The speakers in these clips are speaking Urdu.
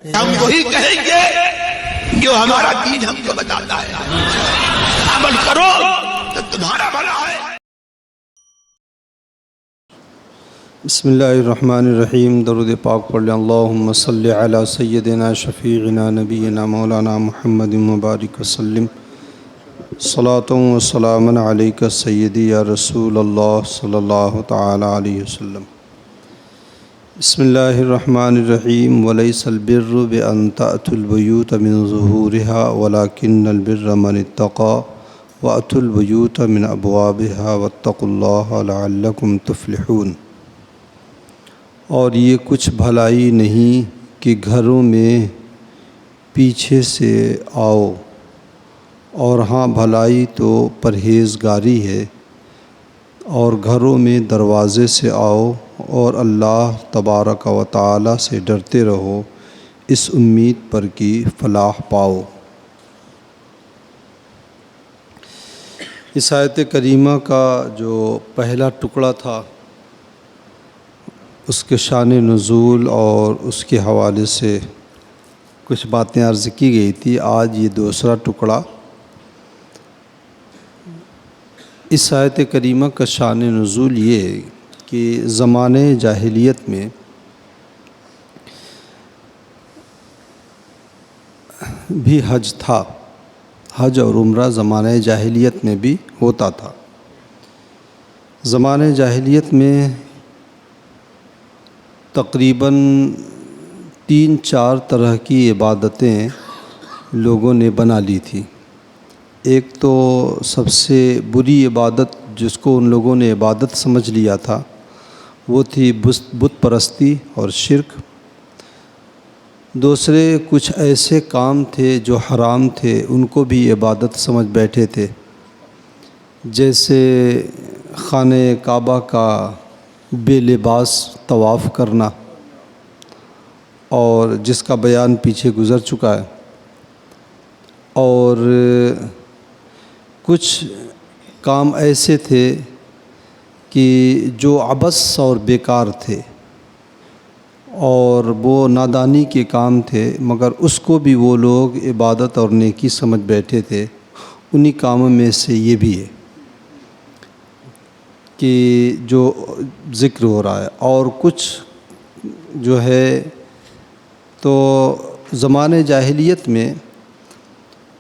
ہم وہی کہیں گے جو ہمارا دین ہم کو بتاتا ہے، عمل کرو تو تمہارا بھلا ہے۔ بسم اللہ الرحمن الرحیم۔ درود پاک پڑھ لیں۔ اللہم صلی علی سیدنا شفیعنا نبینا مولانا محمد مبارک وسلم۔ صلاۃ و سلام علیک سیدی یا رسول اللہ صلی اللہ تعالی علیہ وسلم۔ بسم اللہ الرحمن الرحیم۔ ولیس البر بأن تأتوا البیوت من ظہورها ولکن البر من اتقى وأتوا البیوت من ابوابها واتقوا اللہ لعلکم تفلحون۔ اور یہ کچھ بھلائی نہیں کہ گھروں میں پیچھے سے آؤ، اور ہاں بھلائی تو پرہیزگاری ہے، اور گھروں میں دروازے سے آؤ اور اللہ تبارک و تعالی سے ڈرتے رہو، اس امید پر کہ فلاح پاؤ۔ اس آیت کریمہ کا جو پہلا ٹکڑا تھا اس کے شان نزول اور اس کے حوالے سے کچھ باتیں عرض کی گئی تھی۔ آج یہ دوسرا ٹکڑا، اس آیت کریمہ کا شان نزول یہ ہے کہ زمانے جاہلیت میں بھی حج تھا، حج اور عمرہ زمانہ جاہلیت میں بھی ہوتا تھا۔ زمانہ جاہلیت میں تقریباً 3-4 طرح کی عبادتیں لوگوں نے بنا لی تھی۔ ایک تو سب سے بری عبادت جس کو ان لوگوں نے عبادت سمجھ لیا تھا وہ تھی بت پرستی اور شرک۔ دوسرے کچھ ایسے کام تھے جو حرام تھے، ان کو بھی عبادت سمجھ بیٹھے تھے، جیسے خانہ کعبہ کا بے لباس طواف کرنا، اور جس کا بیان پیچھے گزر چکا ہے۔ اور کچھ کام ایسے تھے کہ جو عبث اور بیکار تھے، اور وہ نادانی کے کام تھے، مگر اس کو بھی وہ لوگ عبادت اور نیکی سمجھ بیٹھے تھے۔ انہی کاموں میں سے یہ بھی ہے کہ جو ذکر ہو رہا ہے۔ اور کچھ جو ہے تو زمانے جاہلیت میں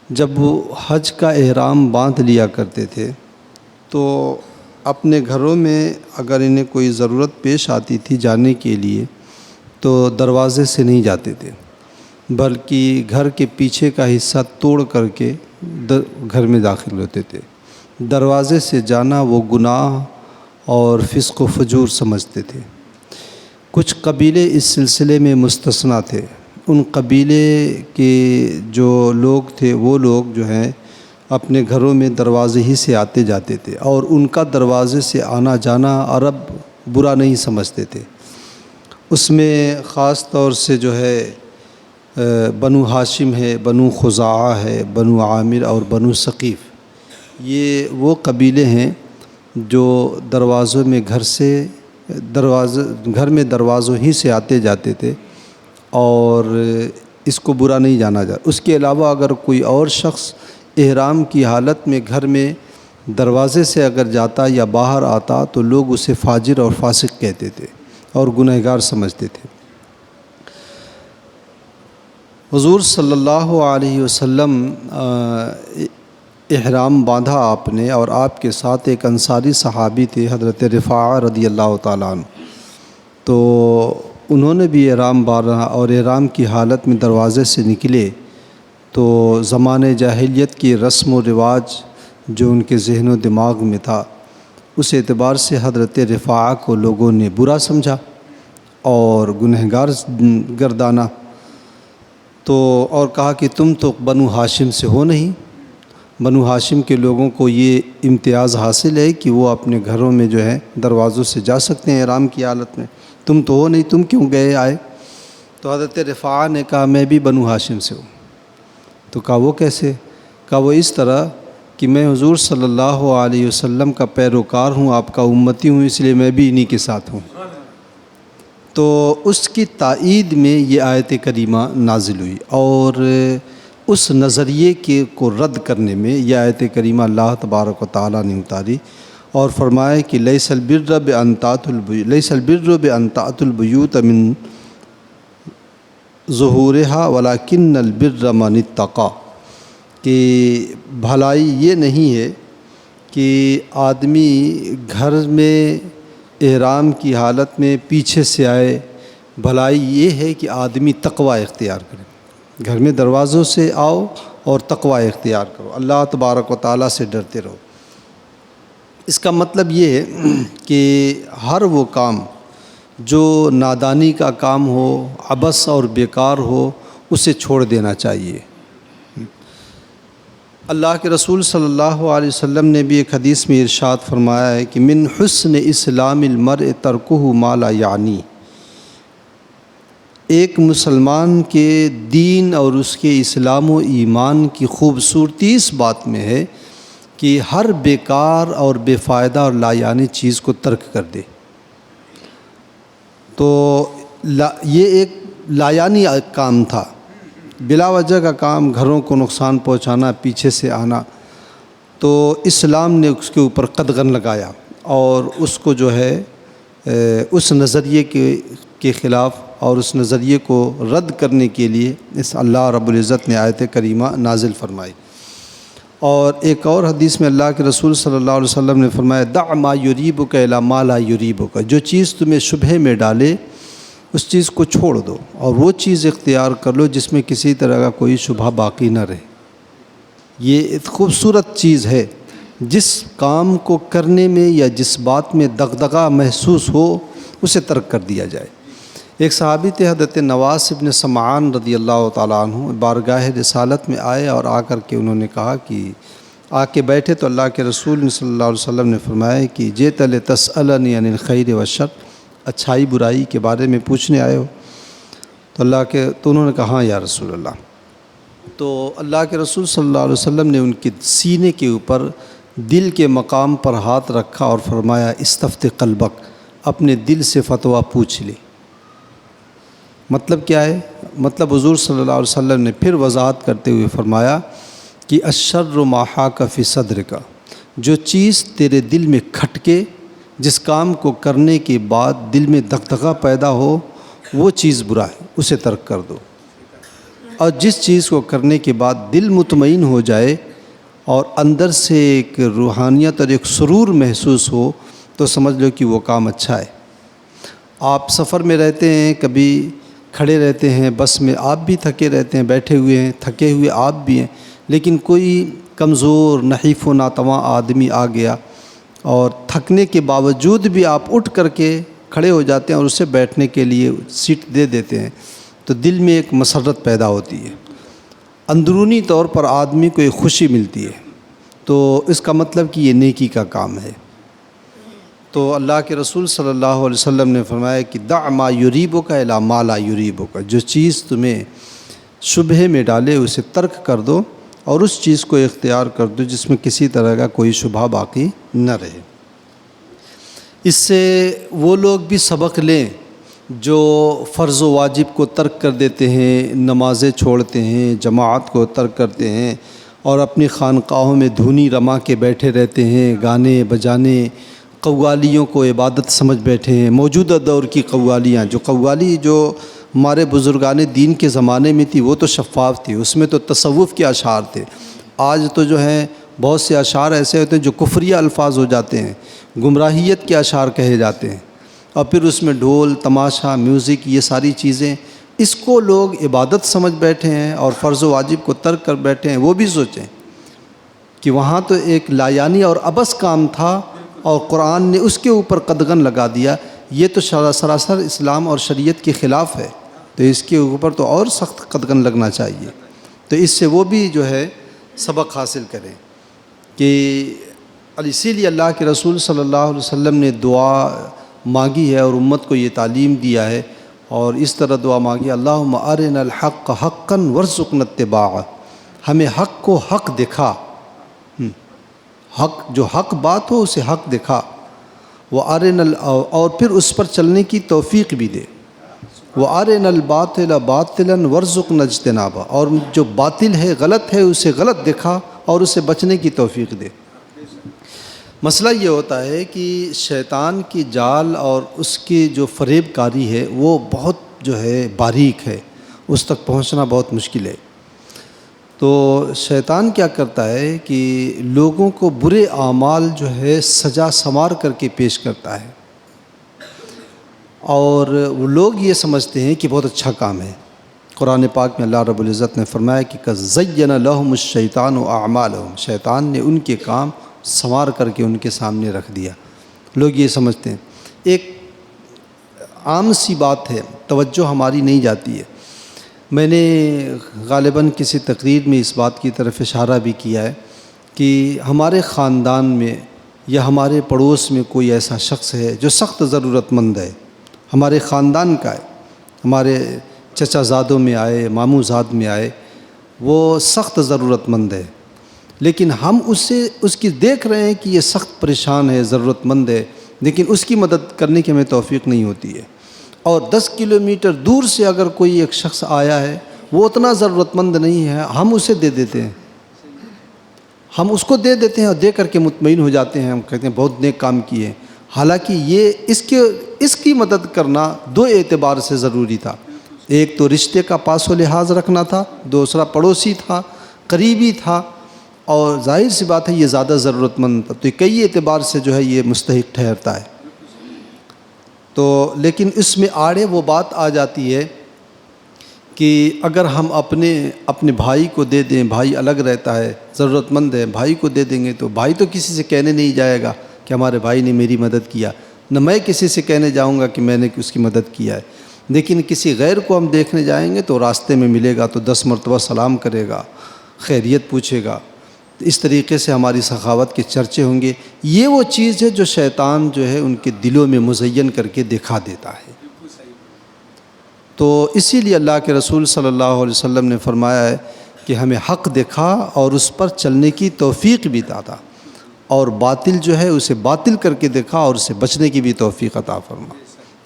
جب وہ حج کا احرام باندھ لیا کرتے تھے تو اپنے گھروں میں اگر انہیں کوئی ضرورت پیش آتی تھی جانے کے لیے تو دروازے سے نہیں جاتے تھے، بلکہ گھر کے پیچھے کا حصہ توڑ کر کے گھر میں داخل ہوتے تھے۔ دروازے سے جانا وہ گناہ اور فسق و فجور سمجھتے تھے۔ کچھ قبیلے اس سلسلے میں مستثنیٰ تھے۔ ان قبیلے کے جو لوگ تھے وہ لوگ جو ہیں اپنے گھروں میں دروازے ہی سے آتے جاتے تھے، اور ان کا دروازے سے آنا جانا عرب برا نہیں سمجھتے تھے۔ اس میں خاص طور سے جو ہے بنو ہاشم ہے، بنو خزاعہ ہے، بنو عامر اور بنو ثقیف، یہ وہ قبیلے ہیں جو دروازوں میں گھر میں دروازوں ہی سے آتے جاتے تھے، اور اس کو برا نہیں جانا جاتا۔ اس کے علاوہ اگر کوئی اور شخص احرام کی حالت میں گھر میں دروازے سے اگر جاتا یا باہر آتا تو لوگ اسے فاجر اور فاسق کہتے تھے اور گنہگار سمجھتے تھے۔ حضور صلی اللہ علیہ وسلم احرام باندھا آپ نے، اور آپ کے ساتھ ایک انصاری صحابی تھے حضرت رفاعہ رضی اللہ تعالیٰ عنہ، تو انہوں نے بھی احرام باندھا اور احرام کی حالت میں دروازے سے نکلے تو زمانے جاہلیت کی رسم و رواج جو ان کے ذہن و دماغ میں تھا اس اعتبار سے حضرت رفاعہ کو لوگوں نے برا سمجھا اور گنہگار گردانا، تو اور کہا کہ تم تو بنو ہاشم سے ہو نہیں۔ بنو ہاشم کے لوگوں کو یہ امتیاز حاصل ہے کہ وہ اپنے گھروں میں جو ہے دروازوں سے جا سکتے ہیں احرام کی حالت میں، تم تو ہو نہیں، تم کیوں گئے آئے؟ تو حضرت رفاعہ نے کہا میں بھی بنو ہاشم سے ہوں۔ تو کہا وہ کیسے؟ کہا وہ اس طرح کہ میں حضور صلی اللہ علیہ وسلم کا پیروکار ہوں، آپ کا امتی ہوں، اس لیے میں بھی انہی کے ساتھ ہوں۔ تو اس کی تائید میں یہ آیت کریمہ نازل ہوئی، اور اس نظریے کو رد کرنے میں یہ آیت کریمہ اللہ تبارک و تعالیٰ نے اتاری اور فرمایا کہ لیس البر بان تأتوا البیوت من ظہورہا ولکن البر من اتقی، کہ بھلائی یہ نہیں ہے کہ آدمی گھر میں احرام کی حالت میں پیچھے سے آئے، بھلائی یہ ہے کہ آدمی تقوی اختیار کرے، گھر میں دروازوں سے آؤ اور تقوی اختیار کرو، اللہ تبارک و تعالیٰ سے ڈرتے رہو۔ اس کا مطلب یہ ہے کہ ہر وہ کام جو نادانی کا کام ہو، عبث اور بیکار ہو، اسے چھوڑ دینا چاہیے۔ اللہ کے رسول صلی اللہ علیہ وسلم نے بھی ایک حدیث میں ارشاد فرمایا ہے کہ من حسن اسلام المرء ترکہ ما لا یعنی، ایک مسلمان کے دین اور اس کے اسلام و ایمان کی خوبصورتی اس بات میں ہے کہ ہر بیکار اور بے فائدہ اور لا یعنی چیز کو ترک کر دے۔ تو یہ ایک لا یعنی کام تھا، بلا وجہ کا کام، گھروں کو نقصان پہنچانا، پیچھے سے آنا، تو اسلام نے اس کے اوپر قدغن لگایا اور اس کو جو ہے اس نظریے کے خلاف اور اس نظریے کو رد کرنے کے لیے اس اللہ رب العزت نے آیت کریمہ نازل فرمائی۔ اور ایک اور حدیث میں اللہ کے رسول صلی اللہ علیہ وسلم نے فرمایا دع ما یریبک الی ما لا یریبک، جو چیز تمہیں شبہے میں ڈالے اس چیز کو چھوڑ دو اور وہ چیز اختیار کر لو جس میں کسی طرح کا کوئی شبہ باقی نہ رہے۔ یہ ایک خوبصورت چیز ہے، جس کام کو کرنے میں یا جس بات میں دغدغہ محسوس ہو اسے ترک کر دیا جائے۔ ایک صحابی تھے حضرت نواس ابن سمعان رضی اللہ تعالیٰ عنہ، بارگاہ رسالت میں آئے اور آ کر کے انہوں نے کہا کہ آ کے بیٹھے تو اللہ کے رسول صلی اللہ علیہ وسلم نے فرمایا کہ جئت لتسألنی عن الخیر والشر، اچھائی برائی کے بارے میں پوچھنے آئے ہو؟ تو انہوں نے کہا ہاں یا رسول اللہ۔ تو اللہ کے رسول صلی اللہ علیہ وسلم نے ان کے سینے کے اوپر دل کے مقام پر ہاتھ رکھا اور فرمایا استفت قلبک، اپنے دل سے فتویٰ پوچھ لے۔ مطلب کیا ہے؟ مطلب حضور صلی اللہ علیہ وسلم نے پھر وضاحت کرتے ہوئے فرمایا کہ الشر ما حاک فی صدرک، جو چیز تیرے دل میں کھٹکے، جس کام کو کرنے کے بعد دل میں دغدغہ پیدا ہو، وہ چیز برا ہے، اسے ترک کر دو۔ اور جس چیز کو کرنے کے بعد دل مطمئن ہو جائے اور اندر سے ایک روحانیت اور ایک سرور محسوس ہو تو سمجھ لو کہ وہ کام اچھا ہے۔ آپ سفر میں رہتے ہیں، کبھی کھڑے رہتے ہیں بس میں، آپ بھی تھکے رہتے ہیں، بیٹھے ہوئے ہیں، تھکے ہوئے آپ بھی ہیں، لیکن کوئی کمزور نحیف و ناتواں آدمی آ گیا اور تھکنے کے باوجود بھی آپ اٹھ کر کے کھڑے ہو جاتے ہیں اور اسے بیٹھنے کے لیے سیٹ دے دیتے ہیں، تو دل میں ایک مسرت پیدا ہوتی ہے، اندرونی طور پر آدمی کو ایک خوشی ملتی ہے۔ تو اس کا مطلب کہ یہ نیکی کا کام ہے۔ تو اللہ کے رسول صلی اللہ علیہ وسلم نے فرمایا کہ دع ما یریبک الی ما لا یریبک، جو چیز تمہیں شبہے میں ڈالے اسے ترک کر دو اور اس چیز کو اختیار کر دو جس میں کسی طرح کا کوئی شبہ باقی نہ رہے۔ اس سے وہ لوگ بھی سبق لیں جو فرض و واجب کو ترک کر دیتے ہیں، نمازیں چھوڑتے ہیں، جماعت کو ترک کرتے ہیں اور اپنی خانقاہوں میں دھنی رما کے بیٹھے رہتے ہیں، گانے بجانے، قوالیوں کو عبادت سمجھ بیٹھے ہیں۔ موجودہ دور کی قوالیاں، قوالی جو ہمارے بزرگان دین کے زمانے میں تھی وہ تو شفاف تھی، اس میں تو تصوف کے اشعار تھے۔ آج تو جو ہیں بہت سے اشعار ایسے ہوتے ہیں جو کفریہ الفاظ ہو جاتے ہیں، گمراہیت کے اشعار کہے جاتے ہیں، اور پھر اس میں ڈھول، تماشا، میوزک، یہ ساری چیزیں، اس کو لوگ عبادت سمجھ بیٹھے ہیں اور فرض و واجب کو ترک کر بیٹھے ہیں۔ وہ بھی سوچیں کہ وہاں تو ایک لایانی اور عبث کام تھا اور قرآن نے اس کے اوپر قدغن لگا دیا، یہ تو سراسر اسلام اور شریعت کے خلاف ہے، تو اس کے اوپر تو اور سخت قدغن لگنا چاہیے۔ تو اس سے وہ بھی جو ہے سبق حاصل کریں کہ اسی لیے اللہ کے رسول صلی اللہ علیہ وسلم نے دعا مانگی ہے اور امت کو یہ تعلیم دیا ہے، اور اس طرح دعا مانگی اللہم ارنا الحق حقا وارزقنا اتباعہ، ہمیں حق کو حق دکھا، حق جو حق بات ہو اسے حق دکھا، وہ ارنا اور پھر اس پر چلنے کی توفیق بھی دے۔ وَأَرِنَا الْبَاطِلَ بَاطِلًا وَارْزُقْنَا اجْتِنَابَهُ، اور جو باطل ہے، غلط ہے، اسے غلط دکھا اور اسے بچنے کی توفیق دے۔ مسئلہ یہ ہوتا ہے کہ شیطان کی جال اور اس کی جو فریب کاری ہے وہ بہت جو ہے باریک ہے، اس تک پہنچنا بہت مشکل ہے۔ تو شیطان کیا کرتا ہے کہ لوگوں کو برے اعمال جو ہے سجا سنوار کر کے پیش کرتا ہے، اور وہ لوگ یہ سمجھتے ہیں کہ بہت اچھا کام ہے۔ قرآن پاک میں اللہ رب العزت نے فرمایا کہ کَزَيَّنَ لَهُمُ الشَّيْطَانُ أَعْمَالَهُم، شیطان نے ان کے کام سنوار کر کے ان کے سامنے رکھ دیا۔ لوگ یہ سمجھتے ہیں، ایک عام سی بات ہے، توجہ ہماری نہیں جاتی ہے۔ میں نے غالباً کسی تقریر میں اس بات کی طرف اشارہ بھی کیا ہے کہ ہمارے خاندان میں یا ہمارے پڑوس میں کوئی ایسا شخص ہے جو سخت ضرورت مند ہے، ہمارے خاندان کا ہے، ہمارے چچا زادوں میں آئے، ماموں زاد میں آئے، وہ سخت ضرورت مند ہے، لیکن ہم اس کی دیکھ رہے ہیں کہ یہ سخت پریشان ہے، ضرورت مند ہے، لیکن اس کی مدد کرنے کی ہمیں توفیق نہیں ہوتی ہے۔ اور 10 کلومیٹر دور سے اگر کوئی ایک شخص آیا ہے، وہ اتنا ضرورت مند نہیں ہے، ہم اسے دے دیتے ہیں، ہم اس کو دے دیتے ہیں اور دے کر کے مطمئن ہو جاتے ہیں، ہم کہتے ہیں بہت نیک کام کیے۔ حالانکہ یہ اس کی مدد کرنا دو اعتبار سے ضروری تھا، ایک تو رشتے کا پاس و لحاظ رکھنا تھا، دوسرا پڑوسی تھا، قریبی تھا، اور ظاہر سی بات ہے یہ زیادہ ضرورت مند تھا، تو کئی اعتبار سے جو ہے یہ مستحق ٹھہرتا ہے۔ تو لیکن اس میں آڑے وہ بات آ جاتی ہے کہ اگر ہم اپنے بھائی کو دے دیں، بھائی الگ رہتا ہے، ضرورت مند ہے، بھائی کو دے دیں گے تو بھائی تو کسی سے کہنے نہیں جائے گا کہ ہمارے بھائی نے میری مدد کیا، نہ میں کسی سے کہنے جاؤں گا کہ میں نے اس کی مدد کیا ہے۔ لیکن کسی غیر کو ہم دیکھنے جائیں گے تو راستے میں ملے گا تو 10 مرتبہ سلام کرے گا، خیریت پوچھے گا، اس طریقے سے ہماری سخاوت کے چرچے ہوں گے۔ یہ وہ چیز ہے جو شیطان جو ہے ان کے دلوں میں مزین کر کے دکھا دیتا ہے۔ تو اسی لیے اللہ کے رسول صلی اللہ علیہ وسلم نے فرمایا ہے کہ ہمیں حق دکھا اور اس پر چلنے کی توفیق بھی داتا، اور باطل جو ہے اسے باطل کر کے دکھا اور اسے بچنے کی بھی توفیق عطا فرما۔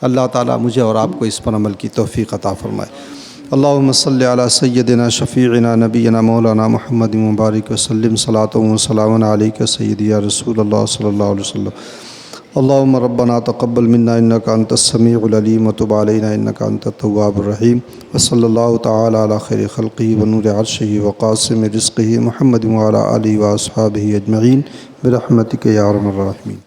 اللہ تعالیٰ مجھے اور آپ کو اس پر عمل کی توفیق عطا فرمائے۔ اللہم صلی علی سیدنا شفیعنا نبینا مولانا محمد مبارک وسلم، صلاۃ و سلام علیک سیدی یا رسول اللہ صلی اللہ علیہ وسلم۔ اللہم ربنا تقبل منا انک انت السمیع العلیم وتب علینا انک انت التواب الرحیم، وصلی اللہ تعالی علی خیر خلقہ ونور عرشہ وقاسم رزقہ محمد وعلی آلہ واصحابہ اجمعین برحمتک یا ارحم الراحمین۔